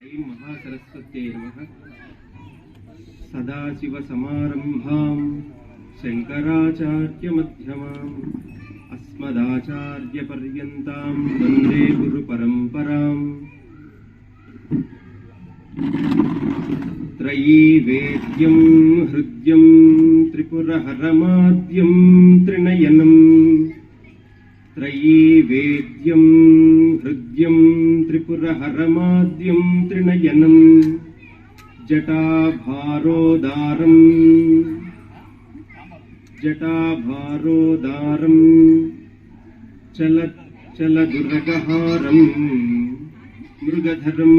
श्री महासरस्वत्यै नमः। सदाशिवसमारम्भां शङ्कराचार्यमध्यमाम् अस्मदाचार्यपर्यन्तां वन्दे गुरुपरम्पराम्। त्रयीवेद्यं हृद्यं त्रिपुरहरमाद्यं त्रिनयनम् त्रयीवेद्यं हृद्यं त्रिपुरहरमाद्यं त्रिनयनम् जटाभारोदारं चलदुर्गहारं मृगधरं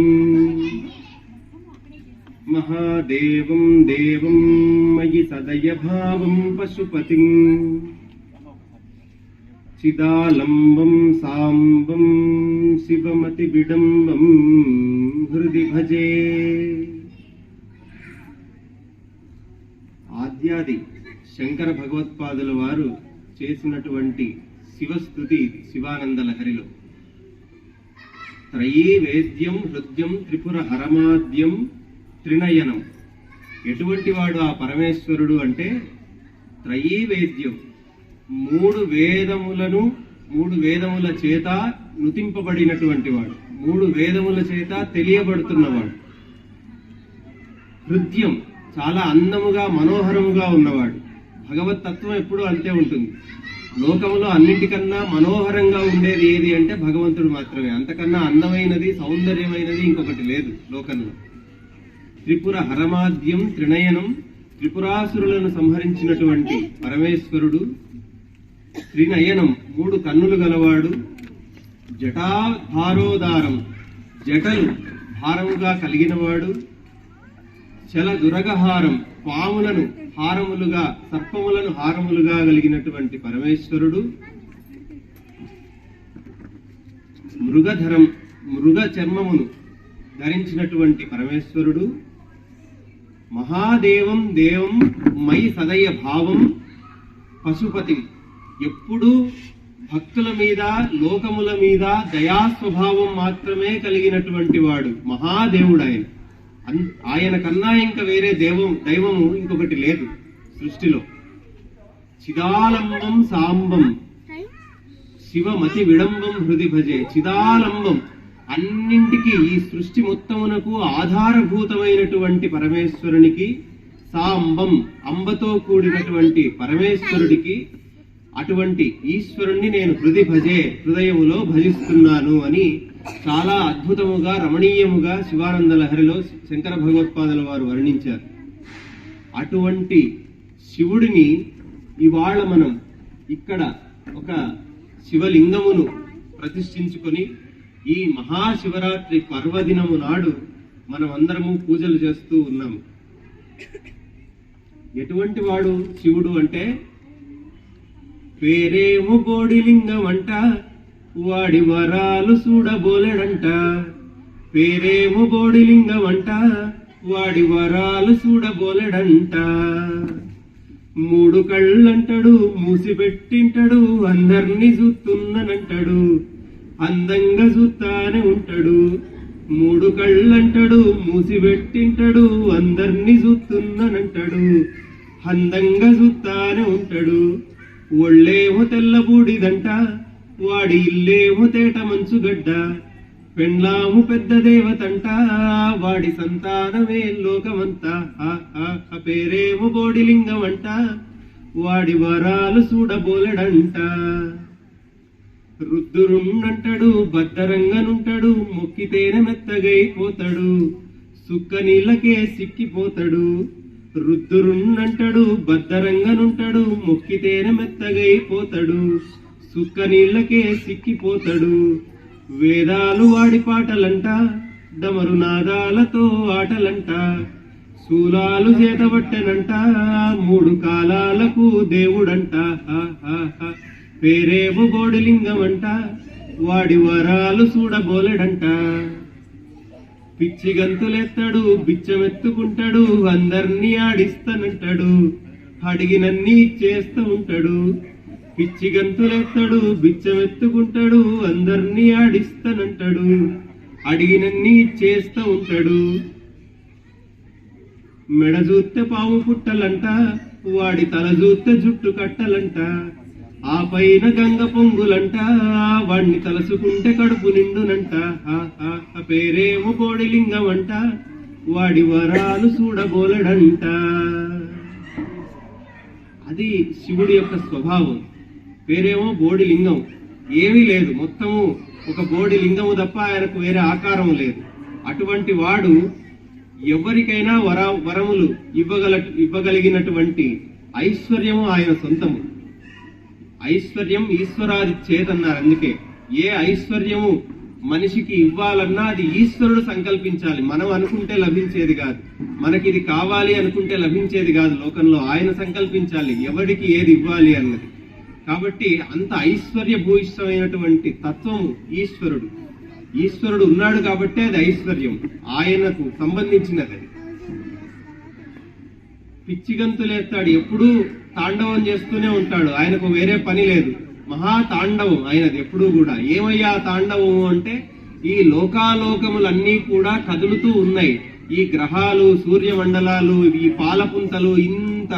महादेवं देवं मयि सदयभावं पशुपतिं चिदालम्बं साम्बं शिवमतिविडम्बं हृदि भजे। ఆద్యాది శంకర భగవత్పాదుల వారు చేసినటువంటి శివస్తుతి శివానంద లహరిలో త్రయీ వేద్యం హృద్యం త్రిపుర హరమాద్యం త్రినయనం. ఎటువంటి వాడు ఆ పరమేశ్వరుడు అంటే త్రయీ వేద్యం, మూడు వేదముల చేత నుతింపబడినటువంటి వాడు, మూడు వేదముల చేత తెలియబడుతున్నవాడు. హృద్యం, చాలా అందముగా మనోహరముగా ఉన్నవాడు. భగవత్ తత్వం ఎప్పుడూ అంతే ఉంటుంది. లోకంలో అన్నింటికన్నా మనోహరంగా ఉండేది ఏది అంటే భగవంతుడు మాత్రమే. అంతకన్నా అందమైనది సౌందర్యమైనది ఇంకొకటి లేదు లోకంలో. త్రిపుర హరమాద్యం త్రినయనం, త్రిపురాసురులను సంహరించినటువంటి పరమేశ్వరుడు. త్రినయనం, మూడు కన్నులు గలవాడు. జటాభారోదారం, జటలు భారముగా కలిగినవాడు. చల దురగహారం, పాములను హారములుగా, సర్పములను హారములుగా కలిగినటువంటి పరమేశ్వరుడు. మృగధరం, మృగ చర్మమును ధరించినటువంటి పరమేశ్వరుడు. మహాదేవం దేవం మయి సదయ భావం పశుపతి, ఎప్పుడూ భక్తుల మీద లోకముల మీద దయాస్వభావం మాత్రమే కలిగినటువంటి వాడు మహాదేవుడు. ఆయన కన్నా ఇంకా వేరే దైవము ఇంకొకటి లేదు సృష్టిలో. చిదాలంబం సాంబం శివమతి విడంబం హృది భజే. చిదాలంబం, అన్నింటికి ఈ సృష్టి మొత్తమునకు ఆధారభూతమైనటువంటి పరమేశ్వరునికి, సాంబం అంబతో కూడినటువంటి పరమేశ్వరుడికి, అటువంటి ఈశ్వరుణ్ణి నేను హృది భజే, హృదయములో భజిస్తున్నాను అని చాలా అద్భుతముగా రమణీయముగా శివానంద లహరిలో శంకర భగవత్పాదుల వారు వర్ణించారు. అటువంటి శివుడిని ఇవాళ మనం ఇక్కడ ఒక శివలింగమును ప్రతిష్ఠించుకొని ఈ మహాశివరాత్రి పర్వదినము నాడు మనం అందరము పూజలు చేస్తూ ఉన్నాము. ఎటువంటి వాడు శివుడు అంటే, పేరేమో బోడిలింగం అంట, వాడి వరాలు చూడబోలెడంట. పేరేమో బోడిలింగం అంట, వాడి వరాలు చూడబోలెడంట. మూడు కళ్ళంటాడు, మూసిపెట్టింటాడు, అందర్నీ చూస్తున్నానంటాడు, అందంగా చూస్తానే ఉంటాడు. మూడు కళ్ళంటాడు, మూసిపెట్టింటాడు, అందర్నీ చూస్తున్నానంటాడు, అందంగా చూస్తానే ఉంటాడు. ఒళ్ళేమో తెల్లబూడిదంట, వాడి ఇల్లేమో తేట మంచుగడ్డ. పెండ్లాము పెద్ద దేవతంట, వాడి సంతానమే లోకమంతా. పేరేమో బోడిలింగం అంట, వాడి వరాలు చూడబోలెడంట. రుద్రున్నంటాడు, బద్దరంగనుంటాడు, మొక్కితేనే మెత్తగైపోతాడు, సుక్క నీళ్ళకే సిక్కిపోతాడు. రుద్రున్నంటాడు, బద్దరంగనుంటాడు, మొక్కితేనే మెత్తగైపోతాడు, సుక్క నీళ్ళకే సిక్కిపోతాడు. వేదాలు వాడి పాటలంట, డమరు నాదాలతో ఆటలంట. శూలాలు చేతబట్టెనంట, మూడు కాలాలకు దేవుడంట. పేరేమో బోడిలింగం అంట, వాడి వరాలు చూడబోలెడంట. పిచ్చి గంతులెత్తాడు, బిచ్చమెత్తుకుంటాడు, అందర్నీ ఆడిస్తానంటాడు, అడిగినన్నీ ఇచ్చేస్తూ ఉంటాడు. పిచ్చి గంతులెత్తాడు, బిచ్చమెత్తుకుంటాడు, అందర్నీ ఆడిస్తానంటాడు, అడిగినన్ని చేస్తూ ఉంటాడు. మెడ చూస్తే పాము పుట్టలంట, వాడి తల చూస్తే జుట్టు కట్టలంట, ఆ పైన గంగ పొంగులంట, వాడిని తలసుకుంటే కడుపు నిండునంట, పేరేమో బోడిలింగం అంట, వాడి వరాలు చూడబోలడంట. అది శివుడి యొక్క స్వభావం. పేరేమో బోడిలింగం, ఏమీ లేదు, మొత్తము ఒక బోడిలింగము తప్ప ఆయనకు వేరే ఆకారం లేదు. అటువంటి వాడు ఎవరికైనా వరములు ఇవ్వగలిగినటువంటి ఐశ్వర్యము ఆయన సొంతము. ఐశ్వర్యం ఈశ్వరాది చేతన్నారు. అందుకే ఏ ఐశ్వర్యము మనిషికి ఇవ్వాలన్నా అది ఈశ్వరుడు సంకల్పించాలి. మనం అనుకుంటే లభించేది కాదు, మనకి ఇది కావాలి అనుకుంటే లభించేది కాదు. లోకంలో ఆయన సంకల్పించాలి ఎవరికి ఏది ఇవ్వాలి అన్నది. కాబట్టి అంత ఐశ్వర్య భూయిష్టమైనటువంటి తత్వము ఈశ్వరుడు. ఈశ్వరుడు ఉన్నాడు కాబట్టి అది ఐశ్వర్యం, ఆయనకు సంబంధించినది. అది పిచ్చిగంతులేస్తాడు, ఎప్పుడూ తాండవం చేస్తూనే ఉంటాడు, ఆయనకు వేరే పని లేదు. మహా తాండవం ఆయనది ఎప్పుడూ కూడా. ఏమయ్యా తాండవము అంటే ఈ లోకాలోకములన్నీ కూడా కదులుతూ ఉన్నాయి. ఈ గ్రహాలు, సూర్యమండలాలు, ఈ పాలపుంతలు, ఇంత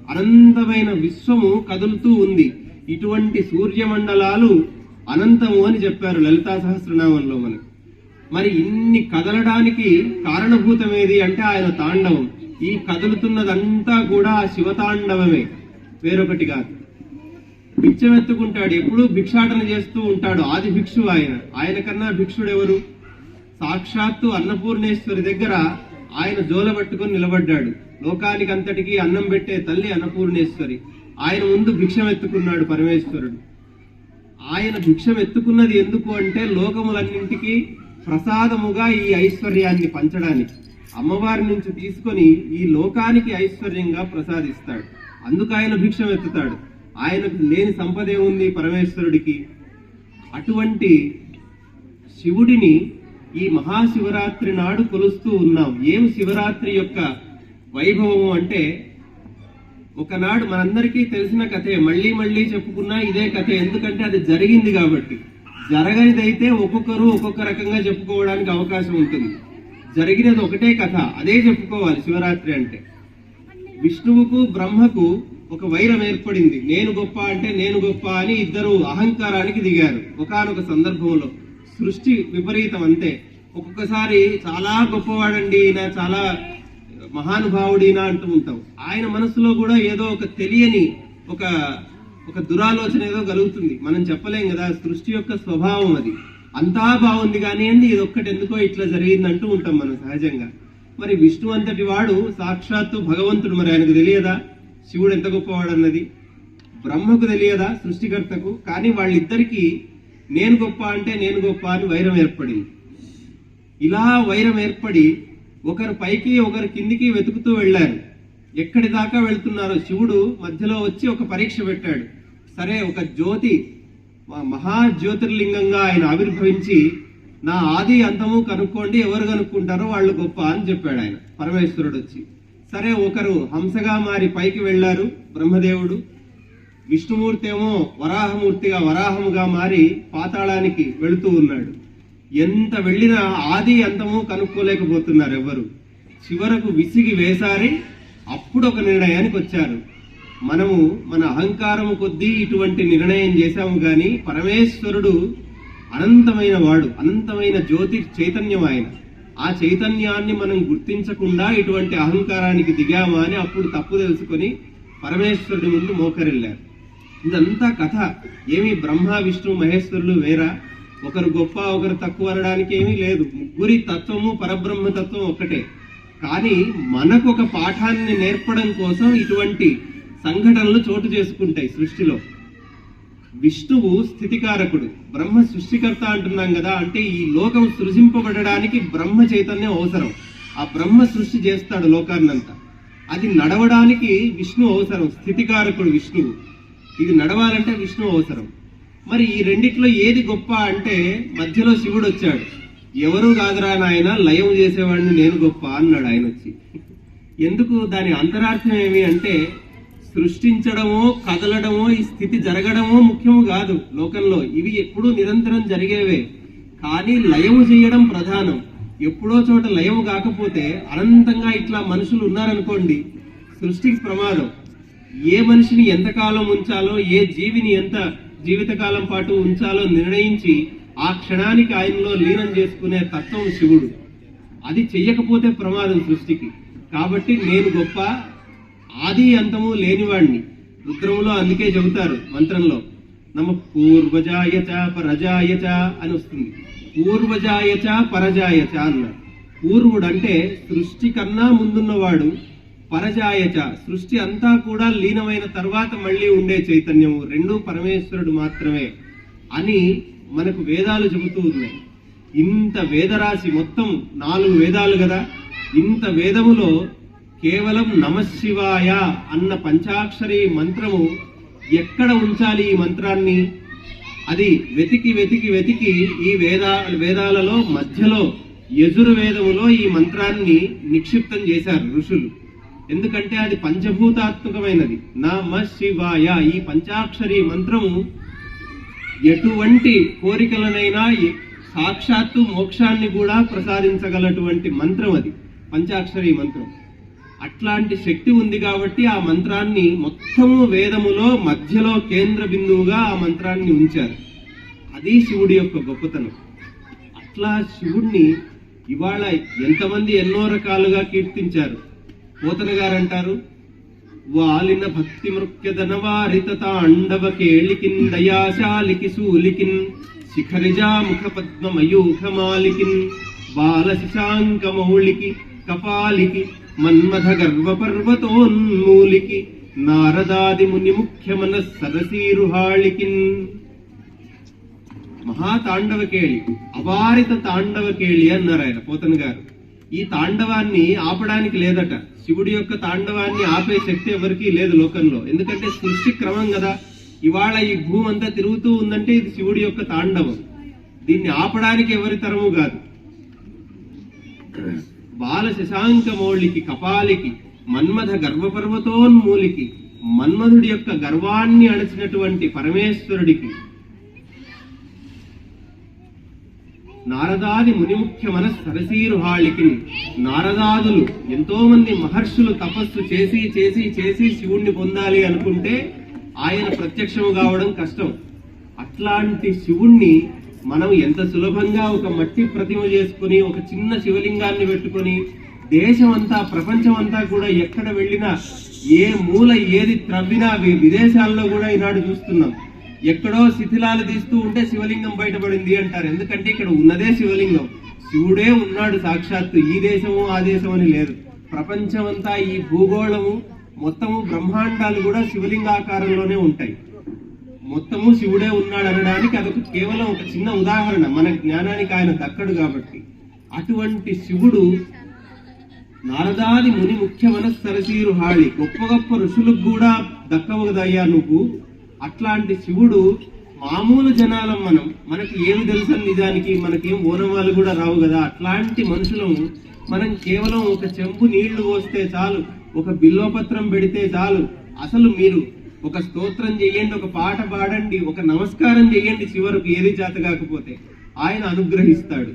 అనంతమైన విశ్వము కదులుతూ ఉంది. ఇటువంటి సూర్యమండలాలు అనంతము అని చెప్పారు లలితా సహస్రనామంలో మనకు. మరి ఇన్ని కదలడానికి కారణభూతం ఏది అంటే ఆయన తాండవం. ఈ కదులుతున్నదంతా కూడా శివతాండవమే, వేరొకటి కాదు. బిచ్చమెత్తుకుంటాడు, ఎప్పుడూ భిక్షాటన చేస్తూ ఉంటాడు. ఆది భిక్షు ఆయన. ఆయన కన్నా భిక్షుడెవరు? సాక్షాత్తు అన్నపూర్ణేశ్వరి దగ్గర ఆయన జోల పట్టుకుని నిలబడ్డాడు. లోకానికి అంతటికీ అన్నం పెట్టే తల్లి అన్నపూర్ణేశ్వరి. ఆయన ముందు భిక్షమెత్తుకున్నాడు పరమేశ్వరుడు. ఆయన భిక్షమెత్తుకున్నది ఎందుకు అంటే లోకములన్నింటికీ ప్రసాదముగా ఈ ఐశ్వర్యాన్ని పంచడానికి. అమ్మవారి నుంచి తీసుకొని ఈ లోకానికి ఐశ్వర్యంగా ప్రసాదిస్తాడు. అందుకు ఆయన భిక్షమెత్తుతాడు. ఆయనకు లేని సంపదే ఉంది పరమేశ్వరుడికి. అటువంటి శివుడిని ఈ మహాశివరాత్రి నాడు కొలుస్తూ ఉన్నాం. ఏం శివరాత్రి యొక్క వైభవము అంటే, ఒకనాడు మనందరికీ తెలిసిన కథే, మళ్ళీ మళ్ళీ చెప్పుకున్నా ఇదే కథే. ఎందుకంటే అది జరిగింది కాబట్టి. జరగనిదైతే ఒక్కొక్కరు ఒక్కొక్క రకంగా చెప్పుకోవడానికి అవకాశం ఉంటుంది. జరిగినది ఒకటే కథ, అదే చెప్పుకోవాలి శివరాత్రి అంటే. విష్ణువుకు బ్రహ్మకు ఒక వైరం ఏర్పడింది. నేను గొప్ప అంటే నేను గొప్ప అని ఇద్దరు అహంకారానికి దిగారు ఒకానొక సందర్భంలో. సృష్టి విపరీతం అంతే. ఒక్కొక్కసారి చాలా గొప్పవాడండి ఈయన, చాలా మహానుభావుడినా అంటూ ఉంటాం. ఆయన మనసులో కూడా ఏదో ఒక తెలియని ఒక దురాలోచన ఏదో కలుగుతుంది. మనం చెప్పలేం కదా, సృష్టి యొక్క స్వభావం అది. అంతా బాగుంది కానివ్వండి, ఇది ఒక్కటి ఎందుకో ఇట్లా జరిగింది అంటూ ఉంటాం మనం సహజంగా. మరి విష్ణు అంతటి వాడు సాక్షాత్తు భగవంతుడు, మరి ఆయనకు తెలియదా శివుడు ఎంత గొప్పవాడు అన్నది? బ్రహ్మకు తెలియదా సృష్టికర్తకు? కానీ వాళ్ళిద్దరికీ నేను గొప్ప అంటే నేను గొప్ప అని వైరం ఏర్పడింది. ఇలా వైరం ఏర్పడి ఒకరు పైకి ఒకరు కిందికి వెతుకుతూ వెళ్ళారు. ఎక్కడి దాకా వెళ్తున్నారో శివుడు మధ్యలో వచ్చి ఒక పరీక్ష పెట్టాడు. సరే, ఒక జ్యోతి, మహాజ్యోతిర్లింగంగా ఆయన ఆవిర్భవించి నా ఆది అంతము కనుక్కోండి, ఎవరు కనుక్కుంటారో వాళ్ళు గొప్ప అని చెప్పాడు ఆయన. పరమేశ్వరుడు వచ్చి, సరే ఒకరు హంసగా మారి పైకి వెళ్లారు బ్రహ్మదేవుడు, విష్ణుమూర్తి ఏమో వరాహమూర్తిగా వరాహముగా మారి పాతాళానికి వెళుతూ ఉన్నాడు. ఎంత వెళ్ళినా ఆది అంతము కనుక్కోలేకపోతున్నారు ఎవరు. చివరకు విసిగి వేసారి అప్పుడు ఒక నిర్ణయానికి వచ్చారు. మనము మన అహంకారము కొద్దీ ఇటువంటి నిర్ణయం చేశాము గాని పరమేశ్వరుడు అనంతమైన వాడు, అనంతమైన జ్యోతి చైతన్యం ఆయన. ఆ చైతన్యాన్ని మనం గుర్తించకుండా ఇటువంటి అహంకారానికి దిగామా అని అప్పుడు తప్పు తెలుసుకొని పరమేశ్వరుడి ముందు మోకరిల్లారు. ఇదంతా కథ. ఏమి బ్రహ్మ విష్ణు మహేశ్వరులు వేరా? ఒకరు గొప్ప ఒకరు తక్కువ అనడానికి ఏమీ లేదు. ముగ్గురి తత్వము పరబ్రహ్మ తత్వం ఒక్కటే. కానీ మనకు ఒక పాఠాన్ని నేర్పడం కోసం ఇటువంటి సంఘటనలు చోటు చేసుకుంటాయి సృష్టిలో. విష్ణువు స్థితికారకుడు, బ్రహ్మ సృష్టికర్త అంటున్నాం కదా. అంటే ఈ లోకం సృజింపబడడానికి బ్రహ్మ చైతన్యం అవసరం. ఆ బ్రహ్మ సృష్టి చేస్తాడు లోకాన్నంతా. అది నడవడానికి విష్ణు అవసరం, స్థితికారకుడు విష్ణువు. ఇది నడవాలంటే విష్ణు అవసరం. మరి ఈ రెండిట్లో ఏది గొప్ప అంటే మధ్యలో శివుడు వచ్చాడు. ఎవరు కాదురా నాయన, లయం చేసేవాడిని నేను గొప్ప అన్నాడు ఆయన వచ్చి. ఎందుకు? దాని అంతరార్థం ఏమి అంటే, సృష్టించడమో కదలడమో ఈ స్థితి జరగడమో ముఖ్యము కాదు లోకంలో. ఇవి ఎప్పుడూ నిరంతరం జరిగేవే. కానీ లయము చేయడం ప్రధానం. ఎప్పుడో చోట లయము కాకపోతే అనంతంగా ఇట్లా మనుషులు ఉన్నారనుకోండి, సృష్టికి ప్రమాదం. ఏ మనిషిని ఎంతకాలం ఉంచాలో, ఏ జీవిని ఎంత జీవితకాలం పాటు ఉంచాలో నిర్ణయించి ఆ క్షణానికి ఆయనలో లీనం చేసుకునే తత్వం శివుడు. అది చెయ్యకపోతే ప్రమాదం సృష్టికి. కాబట్టి నేను గొప్ప, ఆది అంతము లేనివాణ్ణి. రుద్రములో అందుకే చెబుతారు మంత్రంలో, నమ పూర్వజాయచ పరజాయచ అని వస్తుంది. పూర్వజాయచ పరజాయచ అన్నారు. పూర్వుడు అంటే సృష్టి కన్నా ముందున్నవాడు, పరజాయచ సృష్టి అంతా కూడా లీనమైన తర్వాత మళ్ళీ ఉండే చైతన్యము, రెండూ పరమేశ్వరుడు మాత్రమే అని మనకు వేదాలు చెబుతూ ఉన్నాయి. ఇంత వేదరాశి, మొత్తం 4 వేదాలు కదా, ఇంత వేదములో కేవలం నమశివాయ అన్న పంచాక్షరి మంత్రము ఎక్కడ ఉంచాలి ఈ మంత్రాన్ని? అది వెతికి వెతికి వెతికి ఈ వేదాలలో మధ్యలో యజుర్వేదములో ఈ మంత్రాన్ని నిక్షిప్తం చేశారు ఋషులు. ఎందుకంటే అది పంచభూతాత్మకమైనది. నమశివాయ ఈ పంచాక్షరి మంత్రము ఎటువంటి కోరికలనైనా సాక్షాత్తు మోక్షాన్ని కూడా ప్రసాదించగలటువంటి మంత్రం అది పంచాక్షరి మంత్రం. అట్లాంటి శక్తి ఉంది కాబట్టి ఆ మంత్రాన్ని మొత్తము వేదములో మధ్యలో కేంద్ర బిందువుగా ఆ మంత్రాన్ని ఉంచారు. అది శివుడి యొక్క గొప్పతనం. అట్లా శివుణ్ణి ఇవాళ ఎంతమంది ఎన్నో రకాలుగా కీర్తించారు. పోతన గారు అంటారు, వాలిన భక్తి మృక్యదన వారిత తాండవ కేళికిన్ దయాశాలికి శూలికిన్ శిఖరిజా ముఖ పద్మ మయూఖమాలికిన్ బాల శశాంక మౌళికి కపాలికి మన్మథ గర్వ పర్వతోన్మూలికి నారదాది ముని ముఖ్య మనస్ సరసీరుహాళికిన్. మహాతాండవకేళి, అవారిత తాండవకేళి అన్నారు ఆయన పోతన గారు. ఈ తాండవాన్ని ఆపడానికి లేదట. శివుడి యొక్క తాండవాన్ని ఆపే శక్తి ఎవరికీ లేదు లోకంలో. ఎందుకంటే సృష్టి క్రమం కదా. ఇవాళ ఈ భూమి అంతా తిరుగుతూ ఉందంటే ఇది శివుడి యొక్క తాండవం. దీన్ని ఆపడానికి ఎవరి తరము కాదు. బాల శశాంక మౌళికి కపాలికి మన్మథ గర్వపర్వతోన్మూలికి, మన్మధుడి యొక్క గర్వాన్ని అణచినటువంటి పరమేశ్వరుడికి, నారదాది మునిముఖ్య మనస్ సరసీరుహాళికి, నారదాదులు ఎంతో మంది మహర్షులు తపస్సు చేసి చేసి చేసి శివుణ్ణి పొందాలి అనుకుంటే ఆయన ప్రత్యక్షము కావడం కష్టం. అట్లాంటి శివుణ్ణి మనం ఎంత సులభంగా ఒక మట్టి ప్రతిమ చేసుకుని ఒక చిన్న శివలింగాన్ని పెట్టుకొని దేశమంతా ప్రపంచమంతా కూడా ఎక్కడ వెళ్ళినా ఏ మూల ఏది త్రవ్వినా విదేశాల్లో కూడా ఈనాడు చూస్తున్నాం. ఎక్కడో శిథిలాలు తీస్తూ ఉంటే శివలింగం బయటపడింది అంటారు. ఎందుకంటే ఇక్కడ ఉన్నదే శివలింగం, శివుడే ఉన్నాడు సాక్షాత్తు. ఈ దేశము ఆ దేశం అని లేదు. ప్రపంచమంతా ఈ భూగోళము మొత్తము బ్రహ్మాండాలు కూడా శివలింగాకారంలోనే ఉంటాయి. మొత్తము శివుడే ఉన్నాడు అనడానికి అదొక కేవలం ఒక చిన్న ఉదాహరణ. మన జ్ఞానానికి ఆయన దక్కడు కాబట్టి. అటువంటి శివుడు నారదాది ముని ముఖ్య మనస్సరసీరు హాళి, గొప్ప గొప్ప ఋషులకు కూడా దక్కవదయ్యా నువ్వు. అట్లాంటి శివుడు మామూలు జనాలం మనకి ఏమి తెలుసు నిజానికి, మనకేం ఓనమాలు కూడా రావు కదా. అట్లాంటి మనుషులము మనం కేవలం ఒక చెంబు నీళ్లు పోస్తే చాలు, ఒక బిల్వపత్రం పెడితే చాలు, అసలు మీరు ఒక స్తోత్రం చెయ్యండి, ఒక పాట పాడండి, ఒక నమస్కారం చెయ్యండి, చివరకు ఏది చేత కాకపోతే ఆయన అనుగ్రహిస్తాడు.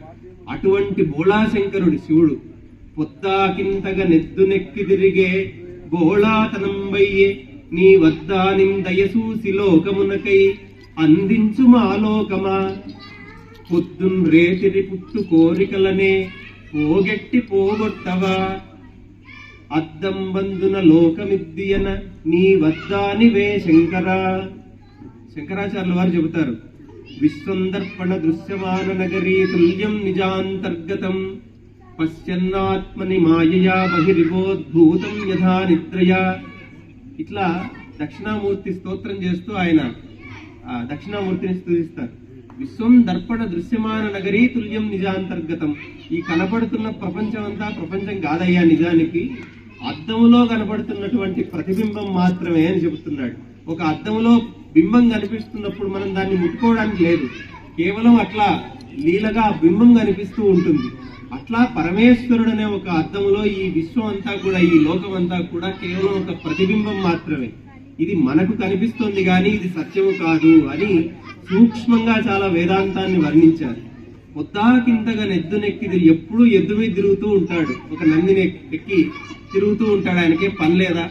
అటువంటి బోళాశంకరుడు శివుడు. పొత్తాకింతగా నెద్దు నెక్కి తిరిగే బోళాతనంబయ్యే నీ వద్దా నిందయసూసి లోకమునకై అందించు మాలోకమా. పొద్దున్ రేతిరి పుట్టు కోరికలనే పోగెట్టి పోగొట్టవా. అద్దం బందున లోకమిద్దియన నీ వద్దానివే శంకరా. శంకరాచార్యుల వారు చెబుతారు, విశ్వందర్పణ దృశ్యమాన నగరీ తుల్యం నిజాంతర్గతం పశ్యన్నాత్మని మాయయా బహిరివోద్భూతం యథా నిద్రయా. ఇట్లా దక్షిణామూర్తి స్తోత్రం చేస్తూ ఆయన దక్షిణామూర్తిని స్తుతిస్తారు. విశ్వం దర్పణ దృశ్యమాన నగరీ తుల్యం నిజాంతర్గతం. ఈ కనపడుతున్న ప్రపంచం అంతా ప్రపంచం కాదయ్యా, నిజానికి అద్దములో కనపడుతున్నటువంటి ప్రతిబింబం మాత్రమే అని చెబుతున్నాడు. ఒక అద్దములో బింబం కనిపిస్తున్నప్పుడు మనం దాన్ని ముట్టుకోవడానికి లేదు, కేవలం అట్లా లీలగా బింబం కనిపిస్తూ ఉంటుంది. అట్లా పరమేశ్వరుడు అనే ఒక అద్దములో ఈ విశ్వం అంతా కూడా, ఈ లోకం అంతా కూడా కేవలం ఒక ప్రతిబింబం మాత్రమే. ఇది మనకు కనిపిస్తుంది కానీ ఇది సత్యము కాదు అని సూక్ష్మంగా చాలా వేదాంతాన్ని వర్ణించారు. పొద్దాకింతగా నెద్దునెక్కి ఎప్పుడూ ఎద్దు మీద తిరుగుతూ ఉంటాడు, ఒక నందిని ఎక్కి తిరుగుతూ ఉంటాడు. ఆయనకే పని లేదా?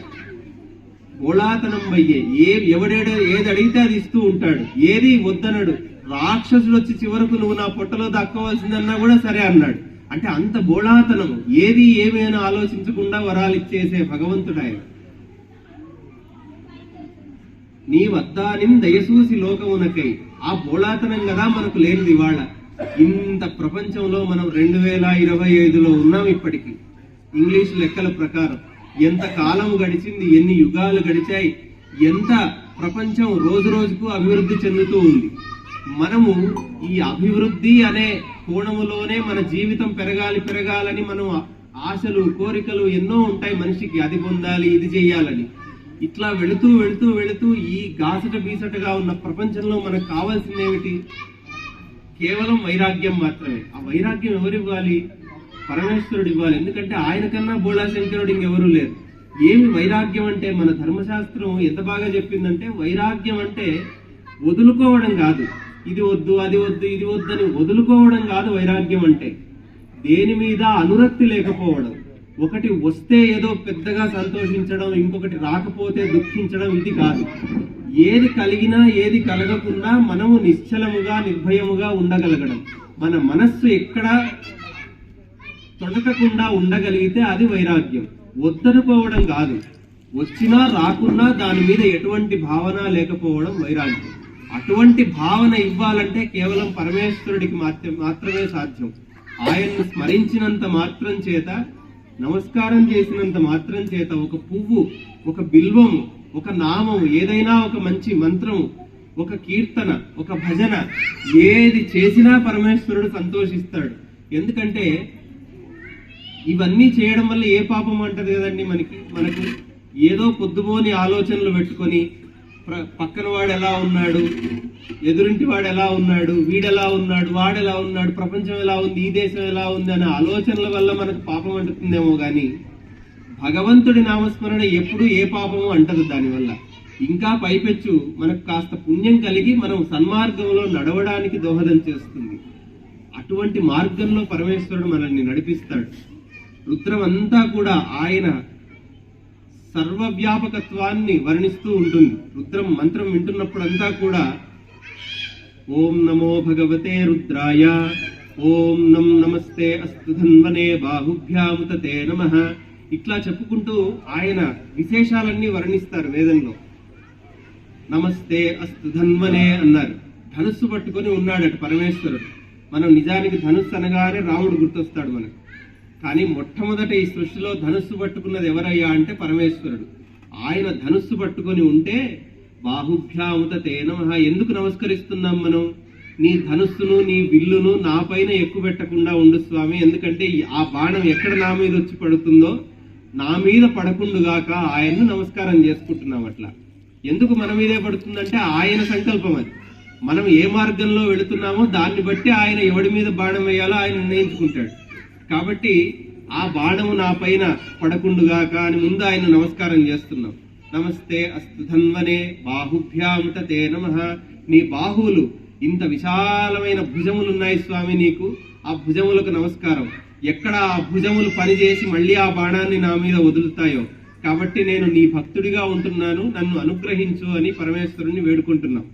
బోళాతనం అయ్యే ఏది అడిగితే అది ఇస్తూ ఉంటాడు, ఏది వద్దనడు. రాక్షసుడు వచ్చి చివరకు నువ్వు నా పొట్టలో దక్కవలసిందన్నా కూడా సరే అన్నాడు. అంటే అంత బోళాతనం, ఏది ఏమైనా ఆలోచించకుండా వరాలు ఇచ్చేసే భగవంతుడు ఆయన. నీ వద్దానిం దయసూసి లోకమునకై, ఆ బోళాతనం కదా మనకు లేనిది ఇవాళ. ఇంత ప్రపంచంలో మనం 2025లో ఉన్నాం. ఇప్పటికీ ఇంగ్లీష్ లెక్కల ప్రకారం ఎంత కాలం గడిచింది, ఎన్ని యుగాలు గడిచాయి, ఎంత ప్రపంచం రోజు రోజుకు అభివృద్ధి చెందుతూ ఉంది. మనము ఈ అభివృద్ధి అనే కోణములోనే మన జీవితం పెరగాలని మనం ఆశలు కోరికలు ఎన్నో ఉంటాయి మనిషికి, అది పొందాలి ఇది చెయ్యాలని. ఇట్లా వెళుతూ వెళుతూ వెళుతూ ఈ గాసట బీసటగా ఉన్న ప్రపంచంలో మనకు కావాల్సింది ఏమిటి? కేవలం వైరాగ్యం మాత్రమే. ఆ వైరాగ్యం ఎవరివ్వాలి? పరమేశ్వరుడు ఇవ్వాలి. ఎందుకంటే ఆయన కన్నా బోళాశంకరుడు ఇంకెవరూ లేరు. ఏమి వైరాగ్యం అంటే? మన ధర్మశాస్త్రం ఎంత బాగా చెప్పిందంటే, వైరాగ్యం అంటే వదులుకోవడం కాదు. ఇది వద్దు అది వద్దు ఇది వద్దని వదులుకోవడం కాదు వైరాగ్యం అంటే. దేని మీద అనురక్తి లేకపోవడం. ఒకటి వస్తే ఏదో పెద్దగా సంతోషించడం, ఇంకొకటి రాకపోతే దుఃఖించడం, ఇది కాదు. ఏది కలిగినా ఏది కలగకున్నా మనము నిశ్చలముగా నిర్భయముగా ఉండగలగడం, మన మనస్సు ఎక్కడ తొడకకుండా ఉండగలిగితే అది వైరాగ్యం. వద్దనుకోవడం కాదు, వచ్చినా రాకున్నా దాని మీద ఎటువంటి భావన లేకపోవడం వైరాగ్యం. అటువంటి భావన ఇవ్వాలంటే కేవలం పరమేశ్వరుడికి మాత్రమే సాధ్యం. ఆయన్ను స్మరించినంత మాత్రం చేత, నమస్కారం చేసినంత మాత్రం చేత, ఒక పువ్వు, ఒక బిల్వము, ఒక నామము, ఏదైనా ఒక మంచి మంత్రము, ఒక కీర్తన, ఒక భజన, ఏది చేసినా పరమేశ్వరుడు సంతోషిస్తాడు. ఎందుకంటే ఇవన్నీ చేయడం వల్ల ఏ పాపం అంటది కదండి మనకు ఏదో పొద్దుపోని ఆలోచనలు పెట్టుకొని పక్కన వాడు ఎలా ఉన్నాడు, ఎదురింటి వాడు ఎలా ఉన్నాడు, వీడెలా ఉన్నాడు, వాడెలా ఉన్నాడు, ప్రపంచం ఎలా ఉంది, ఈ దేశం ఎలా ఉంది అనే ఆలోచనల వల్ల మనకు పాపం అంటుతుందేమో కానీ భగవంతుడి నామస్మరణ ఎప్పుడు ఏ పాపము అంటదు. దానివల్ల ఇంకా పైపెచ్చు మనకు కాస్త పుణ్యం కలిగి మనం సన్మార్గంలో నడవడానికి దోహదం చేస్తుంది. అటువంటి మార్గంలో పరమేశ్వరుడు మనల్ని నడిపిస్తాడు. రుద్రం అంతా కూడా ఆయన సర్వవ్యాపకత్వాన్ని వర్ణిస్తూ ఉంటుంది. రుద్రం మంత్రం వింటున్నప్పుడంతా కూడా ఓం నమో భగవతే రుద్రాయ, ఓం నమస్తే అస్తు ధన్వనే బాహుభ్యాముతతే నమః, ఇట్లా చెప్పుకుంటూ ఆయన విశేషాలన్నీ వర్ణిస్తారు వేదంలో. నమస్తే అస్తు ధన్వనే అన్నారు. ధనుస్సు పట్టుకొని ఉన్నాడట పరమేశ్వరుడు. మనం నిజానికి ధనుస్సు అనగానే రాముడు గుర్తొస్తాడు మనకు. కానీ మొట్టమొదట ఈ సృష్టిలో ధనుస్సు పట్టుకున్నది ఎవరయ్యా అంటే పరమేశ్వరుడు. ఆయన ధనుస్సు పట్టుకొని ఉంటే బాహుభ్యాముతతే నమః. ఎందుకు నమస్కరిస్తున్నాం మనం? నీ ధనుస్సును నీ విల్లును నా పైన ఎక్కువ పెట్టకుండా ఉండు స్వామి, ఎందుకంటే ఆ బాణం ఎక్కడ నా మీద వచ్చి పడుతుందో నా మీద పడకుండుగాక ఆయన్ను నమస్కారం చేసుకుంటున్నాం. అట్లా ఎందుకు మన మీదే పడుతుందంటే ఆయన సంకల్పం అది. మనం ఏ మార్గంలో వెళుతున్నామో దాన్ని బట్టి ఆయన ఎవడి మీద బాణం వేయాలో ఆయన నిర్ణయించుకుంటాడు. కాబట్టి ఆ బాణము నా పైన పడకుండుగాక అని ముందు ఆయన నమస్కారం చేస్తున్నాం. నమస్తే అస్తు ధన్వనే బాహుభ్యాముతతే నమః. నీ బాహువులు ఇంత విశాలమైన భుజములు ఉన్నాయి స్వామి నీకు, ఆ భుజములకు నమస్కారం. ఎక్కడ ఆ భుజములు పనిచేసి మళ్ళీ ఆ బాణాన్ని నా మీద వదులుతాయో, కాబట్టి నేను నీ భక్తుడిగా ఉంటున్నాను, నన్ను అనుగ్రహించు అని పరమేశ్వరుణ్ణి వేడుకుంటున్నాం.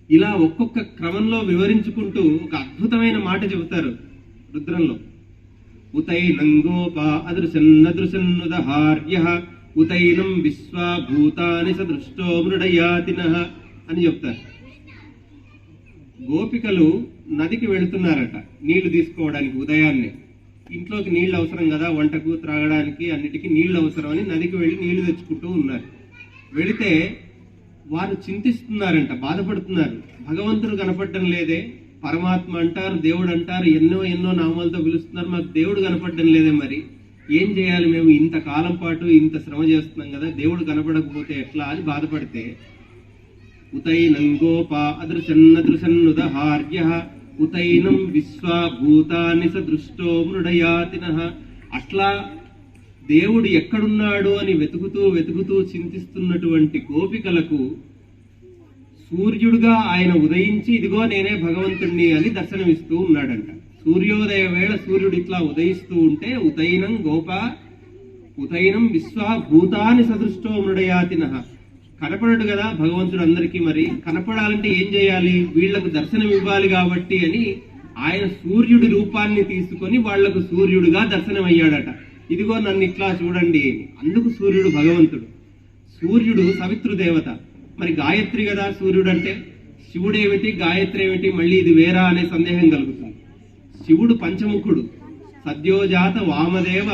ఇలా ఒక్కొక్క క్రమంలో వివరించుకుంటూ ఒక అద్భుతమైన మాట చెబుతారు రుద్రంలో. ఉతైనం గోపా అదృశన్నదృశన్నుదహార్యః ఉతైనం విశ్వభూతాని సదృష్టో మృడయాతినః అని చెప్తారు. గోపికలు నదికి వెళుతున్నారట నీళ్లు తీసుకోవడానికి. ఉదయాన్నే ఇంట్లోకి నీళ్లు అవసరం కదా, వంటకు త్రాగడానికి అన్నిటికీ నీళ్లు అవసరం అని నదికి వెళ్ళి నీళ్లు తెచ్చుకుంటూ ఉన్నారు. వెళితే వారు చింతిస్తున్నారంట, బాధపడుతున్నారు. భగవంతుడు కనపడడం లేదే, పరమాత్మ అంటారు, దేవుడు అంటారు, ఎన్నో నామాలతో పిలుస్తున్నారు, మాకు దేవుడు కనపడడం లేదే, మరి ఏం చేయాలి మేము? ఇంతకాలం పాటు ఇంత శ్రమ చేస్తున్నాం కదా, దేవుడు కనపడకపోతే ఎట్లా అని బాధపడితే ఉతైనం గోపా అదృశన్నదృశన్నుదహార్యః ఉతైనం విశ్వభూతాని సదృష్టో మృడయాతినః. అట్లా దేవుడు ఎక్కడున్నాడు అని వెతుకుతూ చింతిస్తున్నటువంటి గోపికలకు సూర్యుడుగా ఆయన ఉదయించి ఇదిగో నేనే భగవంతుణ్ణి అని దర్శనమిస్తూ ఉన్నాడంట. సూర్యోదయ వేళ సూర్యుడు ఇట్లా ఉదయిస్తూ ఉంటే ఉదయినం ఉదయినం విశ్వభూతాని సదృష్టో మృడయాతిన, కనపడడు కదా భగవంతుడు అందరికీ. మరి కనపడాలంటే ఏం చేయాలి, వీళ్లకు దర్శనం ఇవ్వాలి కాబట్టి అని ఆయన సూర్యుడి రూపాన్ని తీసుకొని వాళ్లకు సూర్యుడిగా దర్శనమయ్యాడట. ఇదిగో నన్ను ఇట్లా చూడండి. అందుకు సూర్యుడు భగవంతుడు. సూర్యుడు సవితృదేవత. మరి గాయత్రి కదా సూర్యుడు అంటే. శివుడేమిటి గాయత్రి ఏమిటి, మళ్ళీ ఇది వేరా అనే సందేహం కలుగుతుంది. శివుడు పంచముఖుడు, సద్యోజాత వామదేవ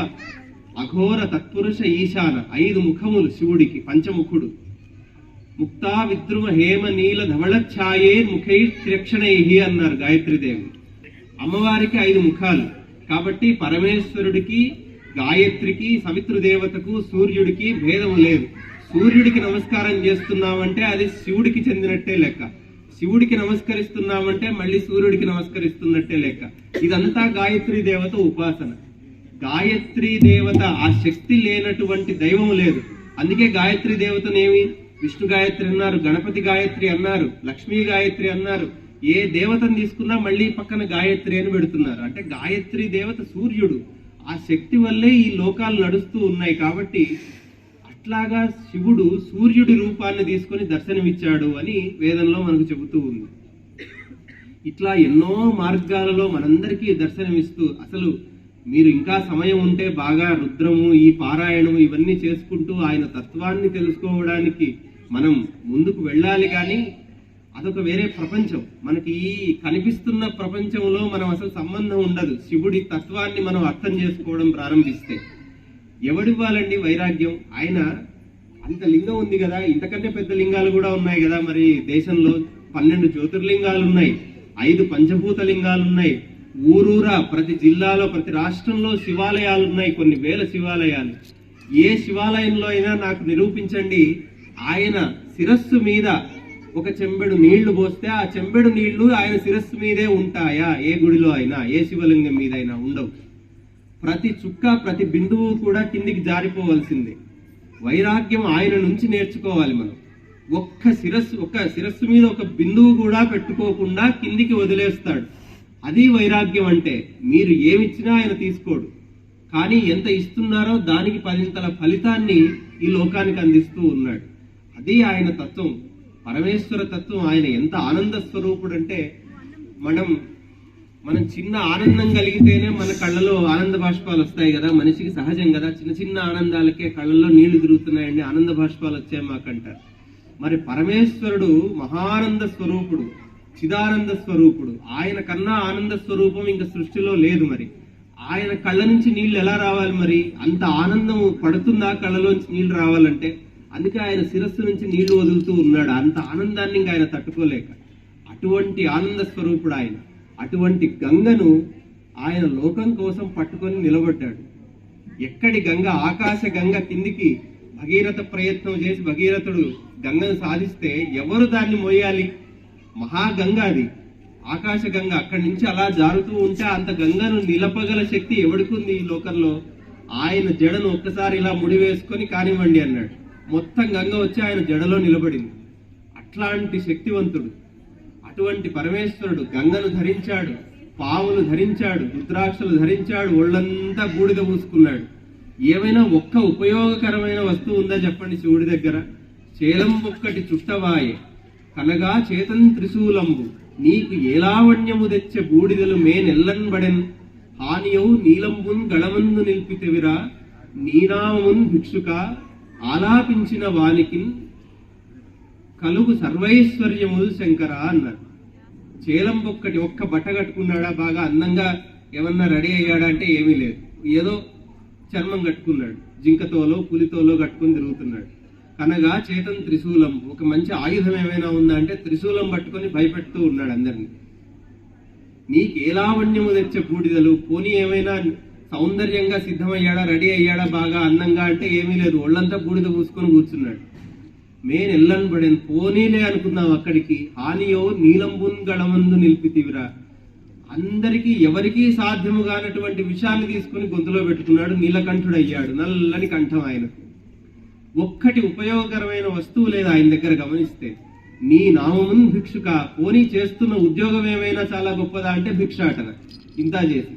అఘోర తత్పురుష ఈశాన, 5 ముఖములు శివుడికి, పంచముఖుడు. ముక్తా విద్రుమ హేమ నీల ధవళఛాయే ముఖైత్యక్షణై అన్నారు గాయత్రీదేవి. అమ్మవారికి 5 ముఖాలు కాబట్టి పరమేశ్వరుడికి, గాయత్రికి, సవితృదేవతకు, సూర్యుడికి భేదము లేదు. సూర్యుడికి నమస్కారం చేస్తున్నామంటే అది శివుడికి చెందినట్టే లెక్క, శివుడికి నమస్కరిస్తున్నామంటే మళ్ళీ సూర్యుడికి నమస్కరిస్తున్నట్టే లెక్క. ఇదంతా గాయత్రీ దేవత ఉపాసన. గాయత్రీ దేవత ఆ శక్తి లేనటువంటి దైవం లేదు. అందుకే గాయత్రీ దేవతనేమి విష్ణు గాయత్రి అన్నారు, గణపతి గాయత్రి అన్నారు, లక్ష్మీ గాయత్రి అన్నారు. ఏ దేవతను తీసుకున్నా మళ్ళీ పక్కన గాయత్రి అని పెడుతున్నారు. అంటే గాయత్రీ దేవత సూర్యుడు. ఆ శక్తి వల్లే ఈ లోకాలు నడుస్తూ ఉన్నాయి. కాబట్టి అట్లాగా శివుడు సూర్యుడి రూపాన్ని తీసుకొని దర్శనమిచ్చాడు అని వేదంలో మనకు చెబుతూ ఉంది. ఇట్లా ఎన్నో మార్గాలలో మనందరికీ దర్శనమిస్తూ, అసలు మీరు ఇంకా సమయం ఉంటే బాగా రుద్రము, ఈ పారాయణము ఇవన్నీ చేసుకుంటూ ఆయన తత్వాన్ని తెలుసుకోవడానికి మనం ముందుకు వెళ్ళాలి. కానీ అదొక వేరే ప్రపంచం. మనకి ఈ కనిపిస్తున్న ప్రపంచంలో మనం అసలు సంబంధం ఉండదు. శివుడి తత్వాన్ని మనం అర్థం చేసుకోవడం ప్రారంభిస్తే ఎవడివ్వాలండి వైరాగ్యం? ఆయన అంత లింగం ఉంది కదా, ఇంతకంటే పెద్ద లింగాలు కూడా ఉన్నాయి కదా. మరి దేశంలో 12 జ్యోతిర్లింగాలు ఉన్నాయి, 5 పంచభూత లింగాలు ఉన్నాయి. ఊరూరా ప్రతి జిల్లాలో ప్రతి రాష్ట్రంలో శివాలయాలు ఉన్నాయి, కొన్ని వేల శివాలయాలు. ఏ శివాలయంలో అయినా నాకు నిరూపించండి ఆయన శిరస్సు మీద ఒక చెంబెడు నీళ్లు పోస్తే ఆ చెంబెడు నీళ్లు ఆయన శిరస్సు మీదే ఉంటాయా? ఏ గుడిలో అయినా, ఏ శివలింగం మీద అయినా ఉండవు. ప్రతి చుక్క ప్రతి బిందువు కూడా కిందికి జారిపోవలసిందే. వైరాగ్యం ఆయన నుంచి నేర్చుకోవాలి మనం. ఒక్క శిరస్సు మీద ఒక బిందువు కూడా పెట్టుకోకుండా కిందికి వదిలేస్తాడు. అది వైరాగ్యం అంటే. మీరు ఏమిచ్చినా ఆయన తీసుకోడు, కానీ ఎంత ఇస్తున్నారో దానికి 10 ఫలితాన్ని ఈ లోకానికి అందిస్తూ ఉన్నాడు. అది ఆయన తత్వం, పరమేశ్వర తత్వం. ఆయన ఎంత ఆనంద స్వరూపుడు అంటే మనం చిన్న ఆనందం కలిగితేనే మన కళ్ళలో ఆనంద బాష్పాలు వస్తాయి కదా, మనిషికి సహజం కదా. చిన్న చిన్న ఆనందాలకే కళ్ళల్లో నీళ్లు తిరుగుతున్నాయండి, ఆనంద బాష్పాలు వచ్చాయి మాకంటారు. మరి పరమేశ్వరుడు మహానంద స్వరూపుడు, చిదానంద స్వరూపుడు. ఆయన కన్నా ఆనంద స్వరూపం ఇంకా సృష్టిలో లేదు. మరి ఆయన కళ్ళ నుంచి నీళ్లు ఎలా రావాలి? మరి అంత ఆనందం పడుతుందా కళ్ళలోంచి నీళ్లు రావాలంటే? అందుకే ఆయన శిరస్సు నుంచి నీళ్లు వదులుతూ ఉన్నాడు, అంత ఆనందాన్ని ఇంకా ఆయన తట్టుకోలేక. అటువంటి ఆనంద స్వరూపుడు ఆయన. అటువంటి గంగను ఆయన లోకం కోసం పట్టుకొని నిలబడ్డాడు. ఎక్కడి గంగ? ఆకాశ గంగ కిందికి భగీరథ ప్రయత్నం చేసి భగీరథుడు గంగను సాధిస్తే ఎవరు దాన్ని మోయాలి? మహాగంగ అది, ఆకాశ గంగ. అక్కడి నుంచి అలా జారుతూ ఉంటే అంత గంగను నిలపగల శక్తి ఎవడికుంది ఈ లోకంలో? ఆయన జడను ఒక్కసారి ఇలా ముడి వేసుకొని కానివ్వండి అన్నాడు, మొత్తం గంగ వచ్చి ఆయన జడలో నిలబడింది. అట్లాంటి శక్తివంతుడు. అటువంటి పరమేశ్వరుడు గంగను ధరించాడు, పావులు ధరించాడు, రుద్రాక్షలు ధరించాడు, ఒళ్ళంతా బూడిద పూసుకున్నాడు. ఏమైనా ఒక్క ఉపయోగకరమైన వస్తువు ఉందా చెప్పండి శివుడి దగ్గర? చేలంబొక్కటి చుట్టవాయే కనగా చేతం త్రిశూలంబు నీకు ఏలావణ్యము తెచ్చే బూడిదలు మేనెల్లన్బడెన్ హానియవు నీలంబున్ గళమందు నిల్పితెవిరా నీనామమున్ భిక్షుక ఆలాపించిన వానికి కలుగు సర్వైశ్వర్యములు శంకర అన్నారు. చేలంబొక్కటి ఒక్క బట్ట కట్టుకున్నాడా? బాగా అందంగా ఏమన్నా రెడీ అయ్యాడా అంటే ఏమీ లేదు. ఏదో చర్మం కట్టుకున్నాడు, జింకతోలో పులితోలో కట్టుకుని తిరుగుతున్నాడు. కనగా చేతం త్రిశూలం, ఒక మంచి ఆయుధం ఏమైనా ఉందా అంటే త్రిశూలం పట్టుకొని భయపెడుతూ ఉన్నాడు అందరినీ. నీకు ఏలావణ్యము తెచ్చే బూడిదలు, పోనీ ఏమైనా సౌందర్యంగా సిద్ధమయ్యాడా, రెడీ అయ్యాడా బాగా అందంగా అంటే ఏమీ లేదు, ఒళ్ళంతా బూడిద పూసుకొని కూర్చున్నాడు. మేన్ ఎల్లని పడేను, పోనీలే అనుకున్నావు అక్కడికి. హానియో నీలంబున్ గళమందు నిలిపితివిరా, అందరికీ ఎవరికీ సాధ్యము కానటువంటి విషయాన్ని తీసుకుని గొంతులో పెట్టుకున్నాడు. నీలకంఠుడు అయ్యాడు, నల్లని కంఠం ఆయనకు. ఒక్కటి ఉపయోగకరమైన వస్తువు లేదు ఆయన దగ్గర గమనిస్తే. నీ నామమున్ భిక్షుక, పోనీ చేస్తున్న ఉద్యోగం ఏమైనా చాలా గొప్పదా అంటే భిక్షాటన. ఇంత చేసి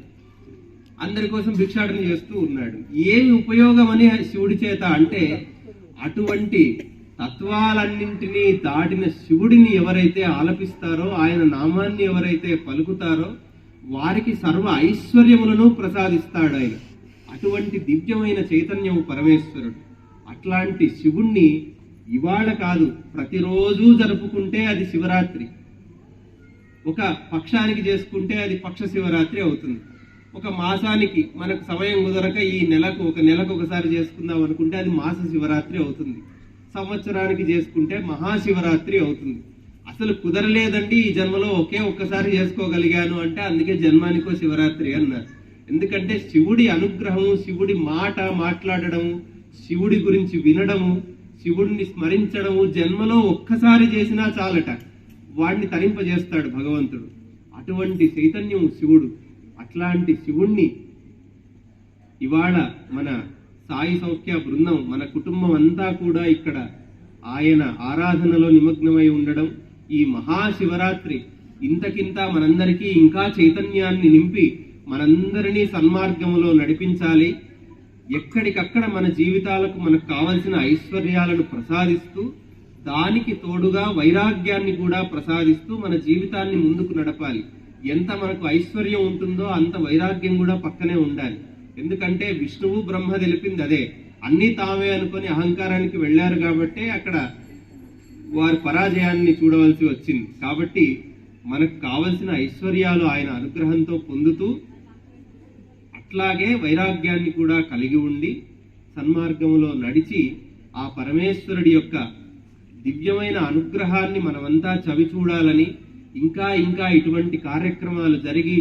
అందరి కోసం భిక్షాటన చేస్తూ ఉన్నాడు. ఏమి ఉపయోగం అని శివుడి చేత అంటే, అటువంటి తత్వాలన్నింటినీ దాటిన శివుడిని ఎవరైతే ఆలపిస్తారో, ఆయన నామాన్ని ఎవరైతే పలుకుతారో వారికి సర్వ ఐశ్వర్యములను ప్రసాదిస్తాడు ఆయన. అటువంటి దివ్యమైన చైతన్యము పరమేశ్వరుడు. అట్లాంటి శివుణ్ణి ఇవాళ కాదు, ప్రతిరోజు జరుపుకుంటే అది శివరాత్రి. ఒక పక్షానికి చేసుకుంటే అది పక్ష శివరాత్రి అవుతుంది. ఒక మాసానికి మనకు సమయం కుదరక ఈ నెలకు ఒకసారి చేసుకుందాం అనుకుంటే అది మాస శివరాత్రి అవుతుంది. సంవత్సరానికి చేసుకుంటే మహాశివరాత్రి అవుతుంది. అసలు కుదరలేదండి, ఈ జన్మలో ఒక్కసారి చేసుకోగలిగాను అంటే అందుకే జన్మానికో శివరాత్రి అన్నారు. ఎందుకంటే శివుడి అనుగ్రహము, శివుడి మాట మాట్లాడడము, శివుడి గురించి వినడము, శివుడిని స్మరించడము జన్మలో ఒక్కసారి చేసినా చాలట, వాడిని తరింపజేస్తాడు భగవంతుడు. అటువంటి చైతన్యము శివుడు. అట్లాంటి శివుణ్ణి ఇవాళ మన సాయి సౌఖ్య బృందం, మన కుటుంబం అంతా కూడా ఇక్కడ ఆయన ఆరాధనలో నిమగ్నమై ఉండడం, ఈ మహాశివరాత్రి ఇంతకింత మనందరికీ ఇంకా చైతన్యాన్ని నింపి మనందరినీ సన్మార్గములో నడిపించాలి. ఎక్కడికక్కడ మన జీవితాలకు మనకు కావలసిన ఐశ్వర్యాలను ప్రసాదిస్తూ, దానికి తోడుగా వైరాగ్యాన్ని కూడా ప్రసాదిస్తూ మన జీవితాన్ని ముందుకు నడపాలి. ఎంత మనకు ఐశ్వర్యం ఉంటుందో అంత వైరాగ్యం కూడా పక్కనే ఉండాలి. ఎందుకంటే విష్ణువు బ్రహ్మ తెలిపింది అదే. అన్నీ తామే అనుకొని అహంకారానికి వెళ్ళారు కాబట్టే అక్కడ వారి పరాజయాన్ని చూడవలసి వచ్చింది. కాబట్టి మనకు కావలసిన ఐశ్వర్యాలు ఆయన అనుగ్రహంతో పొందుతూ, అట్లాగే వైరాగ్యాన్ని కూడా కలిగి ఉండి సన్మార్గములో నడిచి ఆ పరమేశ్వరుడి యొక్క దివ్యమైన అనుగ్రహాన్ని మనమంతా చవి చూడాలని, ఇంకా ఇంకా ఇటువంటి కార్యక్రమాలు జరిగి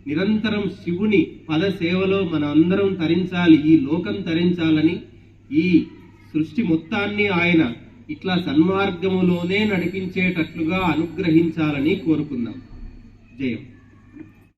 నిరంతరం శివుని పద సేవలో మనం అందరం తరించాలి, ఈ లోకం తరించాలని, ఈ సృష్టి మొత్తాన్ని ఆయన ఇట్లా సన్మార్గములోనే నడిపించేటట్లుగా అనుగ్రహించాలని కోరుకుందాం. జయం.